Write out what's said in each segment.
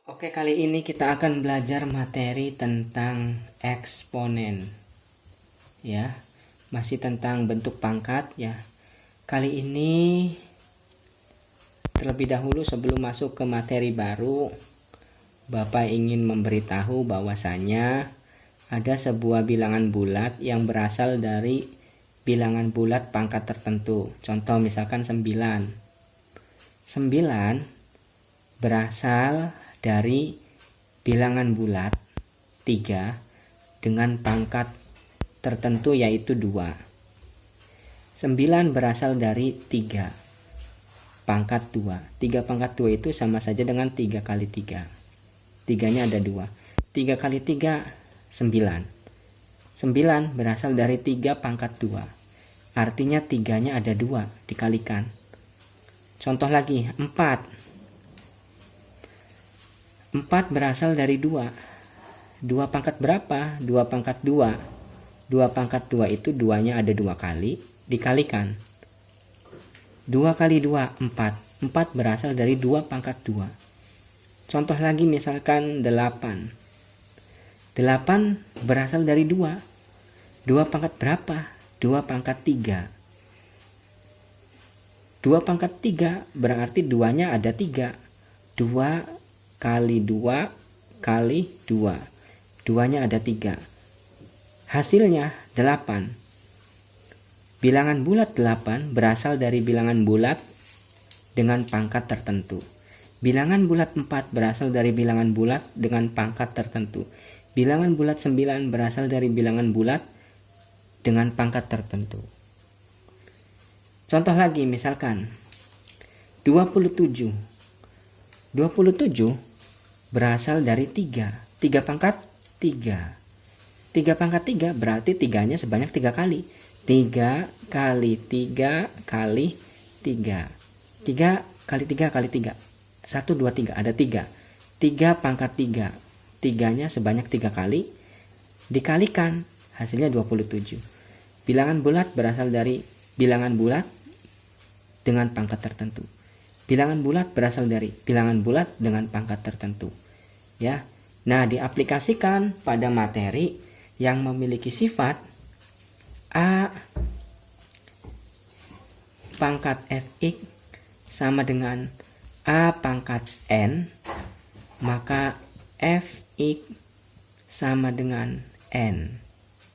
Oke, kali ini kita akan belajar materi tentang eksponen. Ya, masih tentang bentuk pangkat ya. Kali ini terlebih dahulu sebelum masuk ke materi baru, Bapak ingin memberitahu bahwasanya ada sebuah bilangan bulat yang berasal dari bilangan bulat pangkat tertentu. Contoh misalkan 9. 9 berasal dari bilangan bulat 3 dengan pangkat tertentu yaitu 2. 9 berasal dari 3 pangkat 2. 3 pangkat 2 itu sama saja dengan 3 kali 3. 3-nya ada 2. 3 kali 3 9. 9 berasal dari 3 pangkat 2. Artinya 3-nya ada 2 dikalikan. Contoh lagi 4 berasal dari 2. 2 pangkat berapa? 2 pangkat 2. 2 pangkat 2 itu 2-nya ada 2 kali dikalikan. 2 kali 2 4. 4 berasal dari 2 pangkat 2. Contoh lagi misalkan 8. 8 berasal dari 2. 2 pangkat berapa? 2 pangkat 3. 2 pangkat 3 berarti 2-nya ada 3. 2 kali 2 kali 2. 2-nya ada 3. Hasilnya 8. Bilangan bulat 8 berasal dari bilangan bulat dengan pangkat tertentu. Bilangan bulat 4 berasal dari bilangan bulat dengan pangkat tertentu. Bilangan bulat 9 berasal dari bilangan bulat dengan pangkat tertentu. Contoh lagi misalkan 27. 27 berasal dari 3. 3 pangkat 3. 3 pangkat 3 berarti 3-nya sebanyak 3 kali. 3 kali 3 kali 3. 3 kali 3 kali 3. 1, 2, 3. Ada 3. 3 pangkat 3. 3-nya sebanyak 3 kali. Dikalikan. Hasilnya 27. Bilangan bulat berasal dari bilangan bulat dengan pangkat tertentu. Bilangan bulat berasal dari bilangan bulat dengan pangkat tertentu. Ya. Nah, diaplikasikan pada materi yang memiliki sifat A pangkat fx sama dengan A pangkat n, maka fx sama dengan n.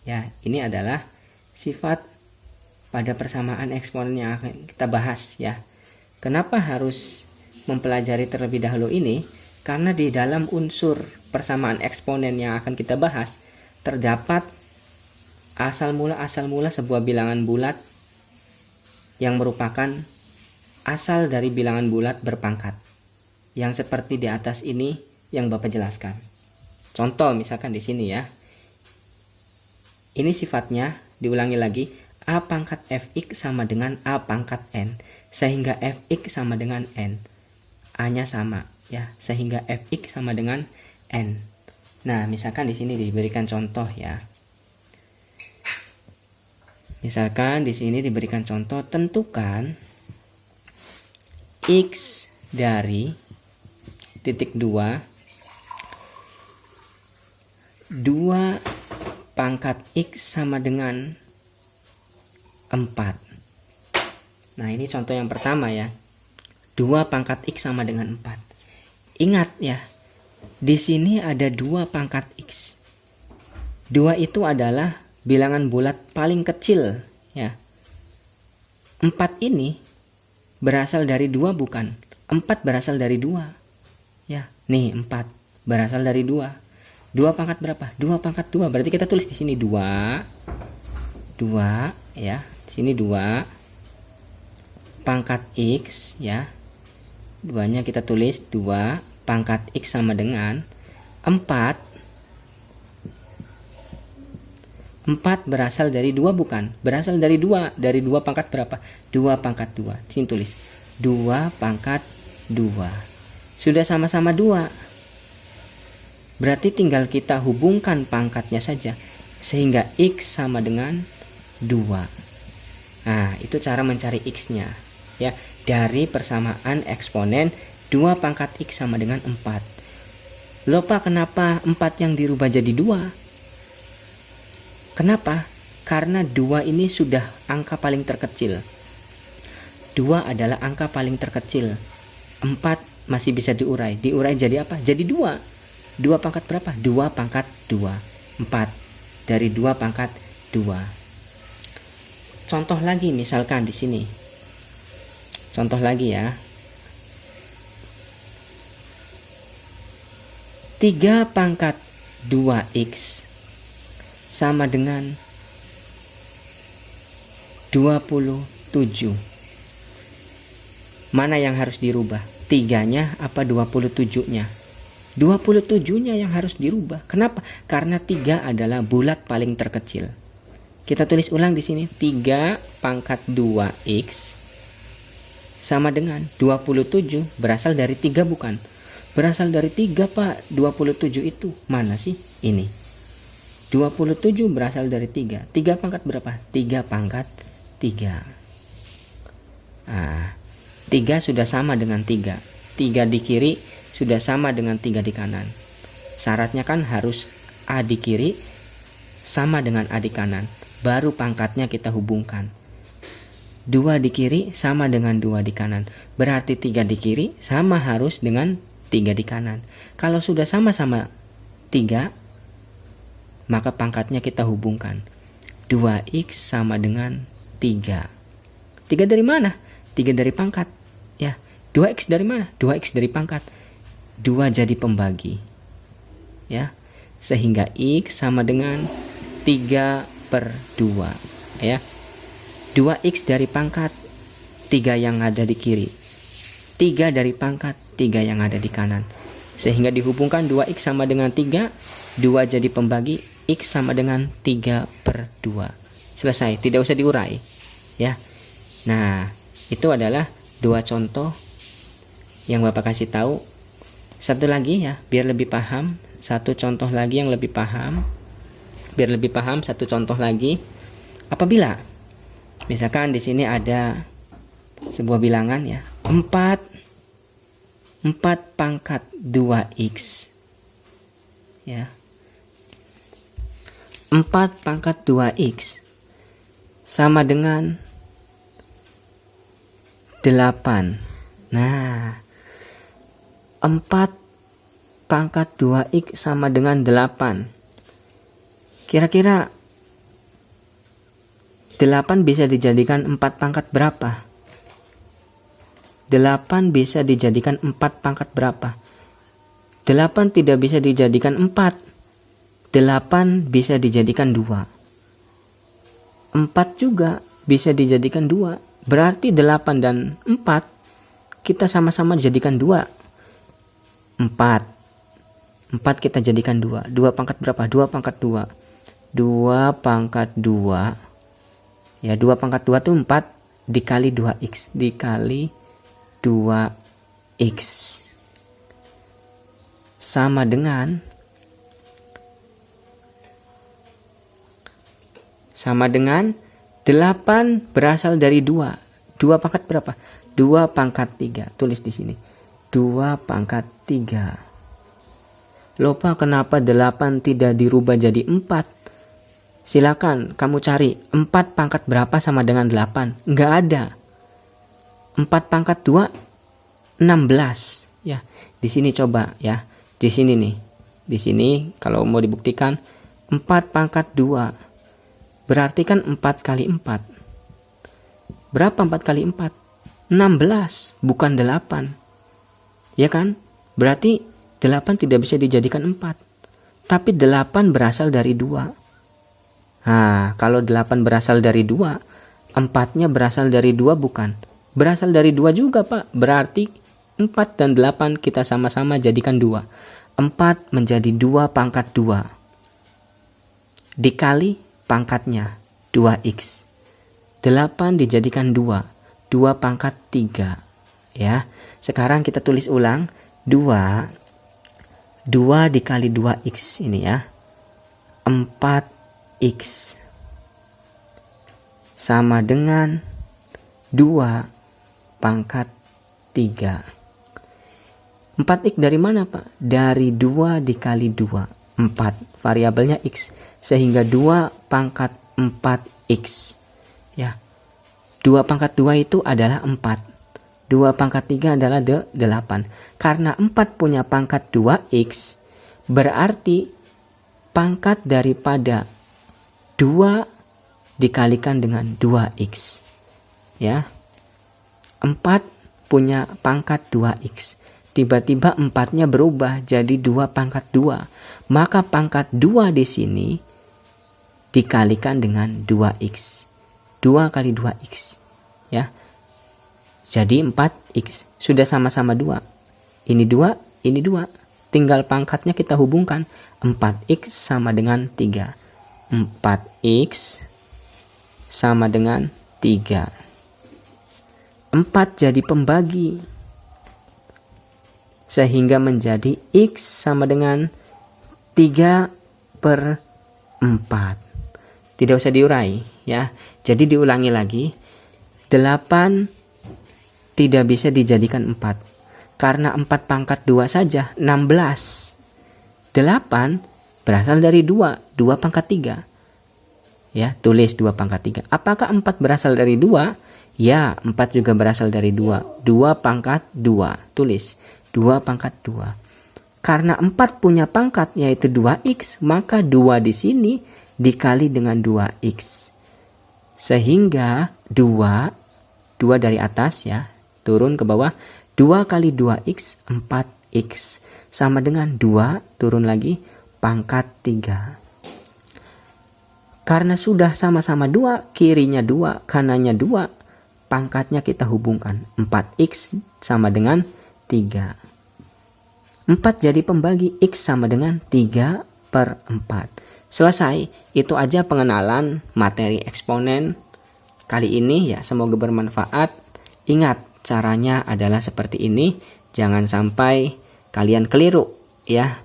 Ya, ini adalah sifat pada persamaan eksponen yang akan kita bahas ya. Kenapa harus mempelajari terlebih dahulu ini? Karena di dalam unsur persamaan eksponen yang akan kita bahas terdapat asal mula sebuah bilangan bulat yang merupakan asal dari bilangan bulat berpangkat. Yang seperti di atas ini yang Bapak jelaskan. Contoh misalkan di sini ya. Ini sifatnya, diulangi lagi, A pangkat fx sama dengan A pangkat n, sehingga fx sama dengan n. A-nya sama ya, sehingga fx sama dengan n. Nah, misalkan di sini diberikan contoh ya. Misalkan di sini diberikan contoh, tentukan x dari titik 2 pangkat x sama dengan 4. Nah, ini contoh yang pertama ya. 2 pangkat x sama dengan 4. Ingat ya, di sini ada 2 pangkat x. 2 itu adalah bilangan bulat paling kecil ya. 4 ini berasal dari 2 bukan? 4 berasal dari 2. Ya, nih 4 berasal dari 2. 2 pangkat berapa? 2 pangkat 2. Berarti kita tulis di sini 2 ya. Di sini 2 pangkat x ya. 2-nya kita tulis 2 pangkat x sama dengan 4. 4 berasal dari 2 bukan? Berasal dari 2. Dari 2 pangkat berapa? 2 pangkat 2. Sini tulis 2 pangkat 2. Sudah sama-sama 2. Berarti tinggal kita hubungkan pangkatnya saja, sehingga x sama dengan 2. Nah, itu cara mencari x-nya ya, dari persamaan eksponen 2 pangkat x sama dengan 4. Loh Pak, kenapa 4 yang dirubah jadi 2? Kenapa? Karena 2 ini sudah angka paling terkecil. 2 adalah angka paling terkecil. 4 masih bisa diurai. Diurai jadi apa? Jadi 2. 2 pangkat berapa? 2 pangkat 2. 4. Dari 2 pangkat 2. Contoh lagi misalkan di sini. Contoh lagi ya. 3 pangkat 2x sama dengan 27. Mana yang harus dirubah? 3-nya apa 27-nya? 27-nya yang harus dirubah. Kenapa? Karena 3 adalah bulat paling terkecil. Kita tulis ulang di sini. 3 pangkat 2x sama dengan 27 berasal dari 3 bukan? Berasal dari 3 Pak. 27 itu mana sih? Ini 27 berasal dari 3. 3 pangkat berapa? 3 pangkat 3. 3 sudah sama dengan 3. 3 di kiri sudah sama dengan 3 di kanan. Syaratnya kan harus A di kiri sama dengan A di kanan. Baru pangkatnya kita hubungkan. 2 di kiri sama dengan 2 di kanan. Berarti 3 di kiri sama harus dengan 3 di kanan. Kalau sudah sama-sama 3, maka pangkatnya kita hubungkan. 2x sama dengan 3. 3 dari mana? 3 dari pangkat. Ya, 2x dari mana? 2x dari pangkat. 2 jadi pembagi. Ya. Sehingga x sama dengan 3/2. Ya. 2x dari pangkat 3 yang ada di kiri. 3 dari pangkat 3 yang ada di kanan. Sehingga dihubungkan 2x sama dengan 3, 2 jadi pembagi, x sama dengan 3/2. Selesai, tidak usah diurai. Ya. Nah, itu adalah 2 contoh yang Bapak kasih tahu. Satu lagi ya, biar lebih paham. Satu contoh lagi yang lebih paham. Biar lebih paham, satu contoh lagi. Apabila misalkan di sini ada sebuah bilangan ya, 4 pangkat 2x. Ya. 4 pangkat 2x sama dengan 8. Nah, 4 pangkat 2x sama dengan 8. Kira-kira 8 bisa dijadikan 4 pangkat berapa? 8 bisa dijadikan 4 pangkat berapa? 8 tidak bisa dijadikan 4. 8 bisa dijadikan 2. 4 juga bisa dijadikan 2. Berarti 8 dan 4 kita sama-sama dijadikan 2. 4 kita jadikan 2. 2 pangkat berapa? 2 pangkat 2. 2 pangkat 2. Ya, 2 pangkat 2 itu 4 dikali 2x. Dikali 2x. Sama dengan 8 berasal dari 2. 2 pangkat berapa? 2 pangkat 3. Tulis di sini. 2 pangkat 3. Lupa kenapa 8 tidak dirubah jadi 4? Silakan kamu cari 4 pangkat berapa sama dengan 8. Enggak ada. 4 pangkat 2 16 ya. Di sini coba ya. Di sini nih. Di sini kalau mau dibuktikan 4 pangkat 2 berarti kan 4 kali 4. Berapa 4 kali 4? 16, bukan 8. Ya kan? Berarti 8 tidak bisa dijadikan 4. Tapi 8 berasal dari 2. Nah, kalau 8 berasal dari 2, 4-nya berasal dari 2 bukan? Berasal dari 2 juga, Pak. Berarti 4 dan 8 kita sama-sama jadikan 2. 4 menjadi 2 pangkat 2. Dikali pangkatnya 2x. 8 dijadikan 2. 2 pangkat 3. Ya. Sekarang kita tulis ulang. 2 dikali 2x ini ya. 4x sama dengan 2 pangkat 3. 4x dari mana Pak? Dari 2 dikali 2, 4. Variabelnya x. Sehingga 2 pangkat 4x. Ya. 2 pangkat 2 itu adalah 4. 2 pangkat 3 adalah 8. Karena 4 punya pangkat 2x, berarti pangkat daripada 2 dikalikan dengan 2x. Ya. 4 punya pangkat 2x. Tiba-tiba 4-nya berubah jadi 2 pangkat 2. Maka pangkat 2 di sini dikalikan dengan 2x. 2 kali 2x. Ya. Jadi 4x. Sudah sama-sama 2. Ini 2, ini 2. Tinggal pangkatnya kita hubungkan. 4x sama dengan 3. 4x sama dengan 3. 4 jadi pembagi. Sehingga menjadi x sama dengan 3/4. Tidak usah diurai ya. Jadi diulangi lagi. 8 tidak bisa dijadikan 4. Karena 4 pangkat 2 saja 16. 8 berasal dari 2. 2 pangkat 3. Ya, tulis 2 pangkat 3. Apakah 4 berasal dari 2? Ya, 4 juga berasal dari 2. 2 pangkat 2. Tulis 2 pangkat 2. Karena 4 punya pangkat yaitu 2x, maka 2 di sini dikali dengan 2x. Sehingga 2 dari atas ya, turun ke bawah. 2 kali 2x 4x sama dengan 2 turun lagi pangkat 3. Karena sudah sama-sama 2, kirinya 2, kanannya 2, pangkatnya kita hubungkan. 4x sama dengan 3. 4 jadi pembagi, x sama dengan 3/4. Selesai. Itu aja pengenalan materi eksponen kali ini ya. Semoga bermanfaat. Ingat, caranya adalah seperti ini. Jangan sampai kalian keliru ya.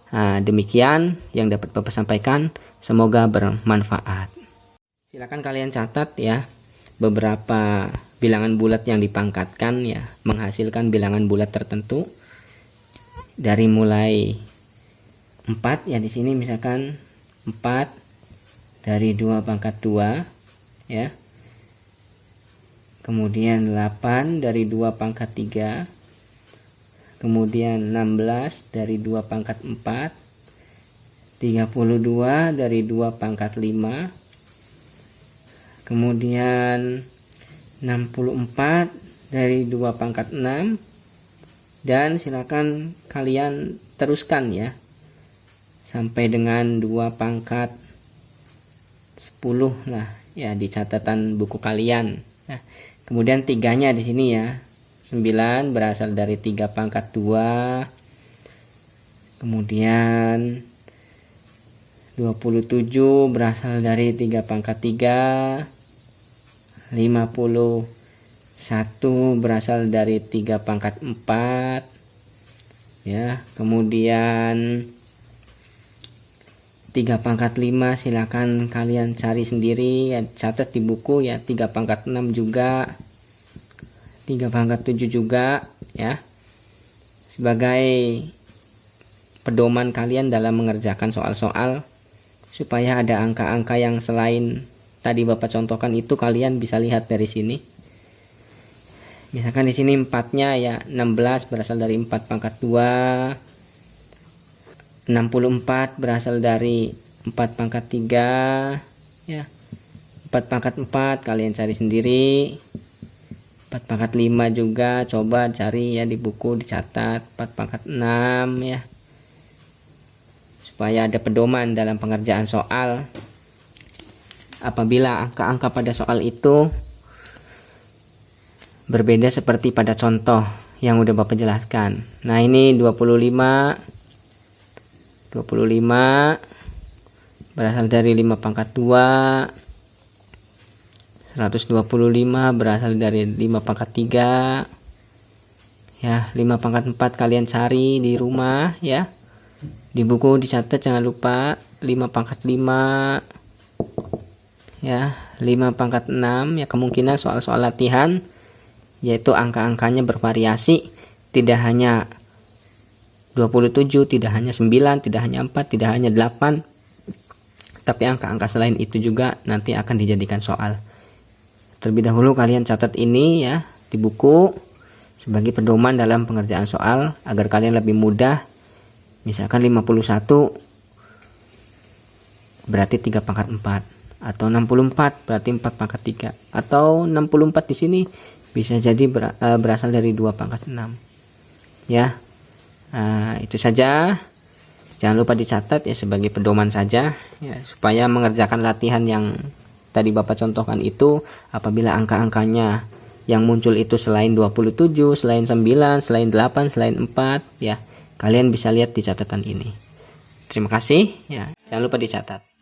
Nah, demikian yang dapat Bapak sampaikan. Semoga bermanfaat. Silakan kalian catat ya. Beberapa bilangan bulat yang dipangkatkan ya, menghasilkan bilangan bulat tertentu. Dari mulai 4 ya, di sini misalkan 4 dari 2 pangkat 2 ya. Kemudian 8 dari 2 pangkat 3. Kemudian 16 dari 2 pangkat 4. 32 dari 2 pangkat 5. Kemudian 64 dari 2 pangkat 6. Dan silakan kalian teruskan ya sampai dengan 2 pangkat 10 lah ya di catatan buku kalian. Nah, kemudian 3-nya di sini ya. 9 berasal dari 3 pangkat 2. Kemudian 27 berasal dari 3 pangkat 3. 51 berasal dari 3 pangkat 4 ya. Kemudian 3 pangkat 5 silakan kalian cari sendiri ya, catat di buku ya. 3 pangkat 6 juga, 3 pangkat 7 juga ya, sebagai pedoman kalian dalam mengerjakan soal-soal, supaya ada angka-angka yang selain tadi Bapak contohkan itu kalian bisa lihat dari sini. Misalkan di sini 4-nya ya 16 berasal dari 4 pangkat 2. 64 berasal dari 4 pangkat 3 ya. 4 pangkat 4 kalian cari sendiri. 4 pangkat 5 juga coba cari ya di buku, dicatat 4 pangkat 6 ya. Supaya ada pedoman dalam pengerjaan soal. Apabila angka-angka pada soal itu berbeda seperti pada contoh yang udah Bapak jelaskan. Nah, ini 25 berasal dari 5 pangkat 2. 125 berasal dari 5 pangkat 3. Ya, 5 pangkat 4 kalian cari di rumah ya. Di buku dicatat jangan lupa 5 pangkat 5. Ya, 5 pangkat 6 ya. Kemungkinan soal-soal latihan yaitu angka-angkanya bervariasi, tidak hanya 27, tidak hanya 9, tidak hanya 4, tidak hanya 8, tapi angka-angka selain itu juga nanti akan dijadikan soal. Terlebih dahulu kalian catat ini ya di buku sebagai pedoman dalam pengerjaan soal agar kalian lebih mudah. Misalkan 51 berarti 3 pangkat 4, atau 64 berarti 4 pangkat 3, atau 64 di sini bisa jadi berasal dari 2 pangkat 6 ya. Itu saja, jangan lupa dicatat ya sebagai pedoman saja ya, supaya mengerjakan latihan yang tadi Bapak contohkan itu, apabila angka-angkanya yang muncul itu selain 27, selain 9, selain 8, selain 4 ya, kalian bisa lihat di catatan ini. Terima kasih ya, jangan lupa dicatat.